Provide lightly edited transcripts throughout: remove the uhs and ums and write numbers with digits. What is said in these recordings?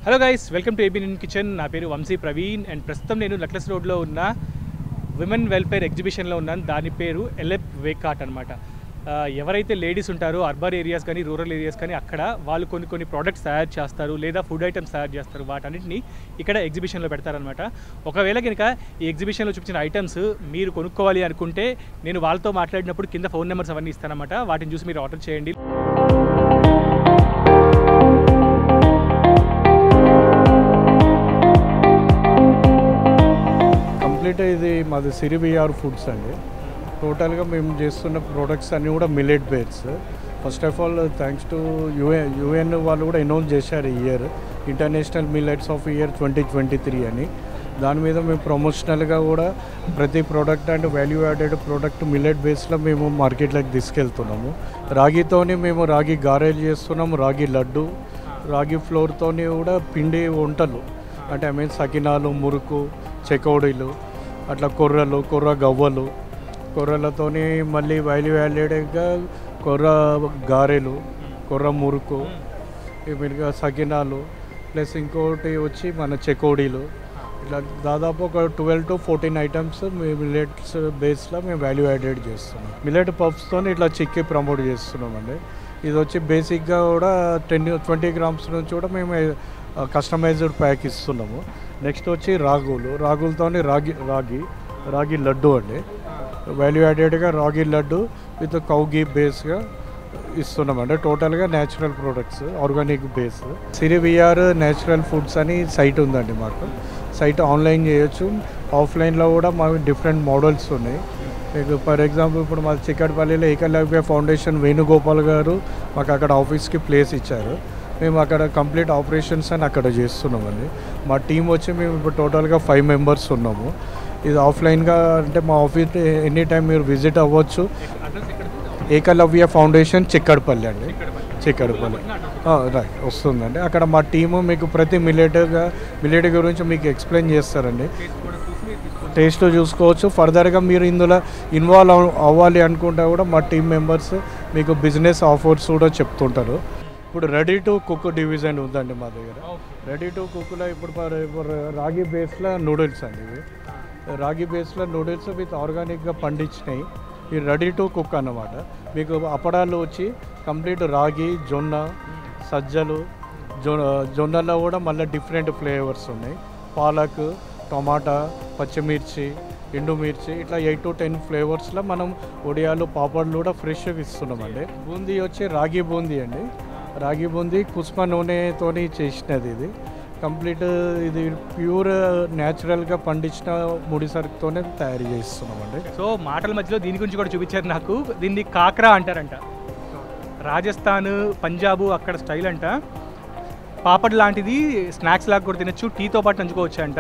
Hello guys, welcome to ABN kitchen. నా పేరు Vamsi Praveen and ప్రస్తుతం నేను లక్లెస్ రోడ్లో ఉన్న విమెన్ వెల్ఫేర్ ఎగ్జిబిషన్లో ఉన్నాను. దాని పేరు ఎలెప్ వేకాట్ అనమాట. ఎవరైతే లేడీస్ ఉంటారో అర్బన్ ఏరియాస్ కానీ రూరల్ ఏరియాస్ కానీ అక్కడ వాళ్ళు కొన్ని ప్రోడక్ట్స్ తయారు చేస్తారు లేదా ఫుడ్ ఐటమ్స్ తయారు చేస్తారు. వాటన్నిటిని ఇక్కడ ఎగ్జిబిషన్లో పెడతారనమాట. ఒకవేళ కనుక ఈ ఎగ్జిబిషన్లో చూపించిన ఐటమ్స్ మీరు కొనుక్కోవాలి అనుకుంటే నేను వాళ్ళతో మాట్లాడినప్పుడు కింద ఫోన్ నెంబర్స్ అవన్నీ ఇస్తానమాట. వాటిని చూసి మీరు ఆర్డర్ చేయండి. ఇది మాది సిరిబిఆర్ ఫుడ్స్ అండి. టోటల్గా మేము చేస్తున్న ప్రోడక్ట్స్ అన్నీ కూడా millet base. First of all thanks to UN వాళ్ళు కూడా అనౌన్స్ చేశారు ఈ year international millets of year 2023 అని. దాని మీద మేము ప్రమోషనల్గా కూడా ప్రతి product and value added product millet బేస్లో మేము మార్కెట్లోకి తీసుకెళ్తున్నాము. రాగితోని మేము రాగి గారెలు చేస్తున్నాము, రాగి లడ్డు, రాగి ఫ్లోర్తోని కూడా పిండి వంటలు అంటే సకినాలు, మురుకు, చెకోడీలు, అట్లా కొర్ర గవ్వలు, కొర్రలతోని మళ్ళీ వాల్యూ యాడెడ్గా కొర్ర గారెలు, కొర్ర మురుకు, ఇమీడియట్గా సకినాలు, ప్లస్ ఇంకోటి వచ్చి మన చెకోడీలు. ఇట్లా దాదాపు ఒక 12 to 14 ఐటమ్స్ మేము మిల్లెట్స్ బేస్లో మేము వాల్యూ యాడెడ్ చేస్తున్నాం. మిల్లెట్ పఫ్స్తో ఇట్లా చిక్కి ప్రమోట్ చేస్తున్నామండి. ఇది వచ్చి బేసిక్గా కూడా 20 grams నుంచి కూడా మేము కస్టమైజ్డ్ ప్యాక్ ఇస్తున్నాము. నెక్స్ట్ వచ్చి రాగులతో రాగి లడ్డు అండి. వాల్యూ యాడెడ్గా రాగి లడ్డు విత్ కౌ గీ బేస్గా ఇస్తున్నామండి. టోటల్గా న్యాచురల్ ప్రోడక్ట్స్, ఆర్గానిక్ బేస్. సిరిబిఆర్ న్యాచురల్ ఫుడ్స్ అని సైట్ ఉందండి మాకు. సైట్ ఆన్లైన్ చేయొచ్చు, ఆఫ్లైన్లో కూడా మాకు డిఫరెంట్ మోడల్స్ ఉన్నాయి. మీకు ఫర్ ఎగ్జాంపుల్ ఇప్పుడు మా చిక్కడపల్లిలో ఏకలవ్య ఫౌండేషన్ వేణుగోపాల్ గారు మాకు అక్కడ ఆఫీస్కి ప్లేస్ ఇచ్చారు. మేము అక్కడ కంప్లీట్ ఆపరేషన్స్ అని అక్కడ చేస్తున్నామండి. మా టీం వచ్చి మేము ఇప్పుడు టోటల్గా 5 members ఉన్నాము. ఇది ఆఫ్లైన్గా అంటే మా ఆఫీస్ ఎనీ టైం మీరు విజిట్ అవ్వచ్చు. ఏకలవ్య ఫౌండేషన్ చిక్కడపల్లి అండి, చిక్కడపల్లి రైట్ వస్తుందండి. అక్కడ మా టీము మీకు ప్రతి మిల్లెట్ గురించి మీకు ఎక్స్ప్లెయిన్ చేస్తారండి. టేస్ట్ చూసుకోవచ్చు. ఫర్దర్గా మీరు ఇందులో ఇన్వాల్వ్ అవ్వాలి అనుకుంటే కూడా మా టీం మెంబర్స్ మీకు బిజినెస్ ఆఫర్స్ కూడా చెప్తుంటారు. ఇప్పుడు రెడీ టు కుక్ డివిజన్ ఉందండి మా దగ్గర. రెడీ టు కుక్లో ఇప్పుడు రాగి బేస్లో నూడిల్స్ అండి. ఇవి రాగి బేస్లో నూడిల్స్ విత్ ఆర్గానిక్గా పండించినాయి. ఈ రెడీ టు కుక్ అన్నమాట. మీకు అప్పడాలు వచ్చి కంప్లీట్ రాగి, జొన్న, సజ్జలు, జొన్నలో కూడా మళ్ళీ డిఫరెంట్ ఫ్లేవర్స్ ఉన్నాయి. పాలక్, టమాటా, పచ్చిమిర్చి, ఎండుమిర్చి, ఇట్లా 8 to 10 ఫ్లేవర్స్లో మనం వడియాలు, పాపడ్లు కూడా ఫ్రెష్గా ఇస్తున్నామండి. బూందీ వచ్చి రాగి బూందీ అండి. రాగి బూందీ కుస్మా నూనెతో చేసినది. ఇది కంప్లీట్ ఇది ప్యూర్ న్యాచురల్గా పండించిన ముడి సరుకుతోనే తయారు చేస్తున్నామండి. సో మాటల మధ్యలో దీని గురించి కూడా చూపించారు నాకు. దీన్ని కాక్రా అంటారంట. రాజస్థాన్, పంజాబ్ అక్కడ స్టైల్ అంట. పాపడ్ లాంటిది స్నాక్స్ లాగా కూడా తినచ్చు, టీతో పాటు నంచుకోవచ్చు అంట.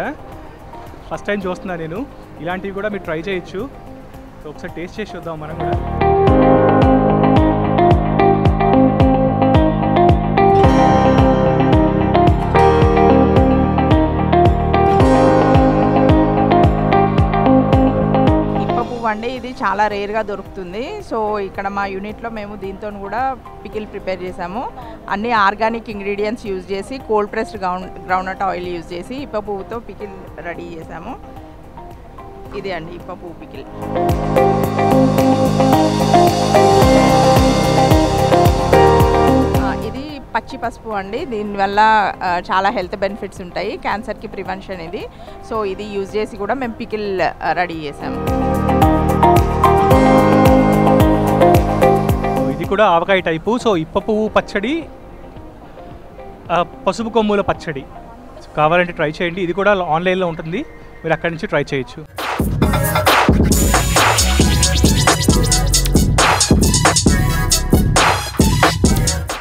ఫస్ట్ టైం చూస్తున్నా నేను. ఇలాంటివి కూడా మీరు ట్రై చేయొచ్చు. సో ఒకసారి టేస్ట్ చేసి చూద్దాం మనం కూడా. అండి ఇది చాలా రేర్గా దొరుకుతుంది. సో ఇక్కడ మా యూనిట్లో మేము దీంతో కూడా పికిల్ ప్రిపేర్ చేసాము. అన్ని ఆర్గానిక్ ఇంగ్రీడియంట్స్ యూజ్ చేసి cold pressed groundnut oil use చేసి ఇప్ప పువ్వుతో పికిల్ రెడీ చేసాము. ఇది అండి ఇప్ప పువ్వు పికిల్. ఇది పచ్చి పసుపు అండి. దీనివల్ల చాలా హెల్త్ బెనిఫిట్స్ ఉంటాయి, క్యాన్సర్కి ప్రివెన్షన్ ఇది. సో ఇది యూజ్ చేసి కూడా మేము పికిల్ రెడీ చేసాము. ఇది కూడా ఆవకాయ టైపు. సో ఇప్ప పువ్వు పచ్చడి, పసుపు కొమ్ముల పచ్చడి కావాలంటే ట్రై చేయండి. ఇది కూడా ఆన్లైన్లో ఉంటుంది, మీరు అక్కడి నుంచి ట్రై చేయొచ్చు.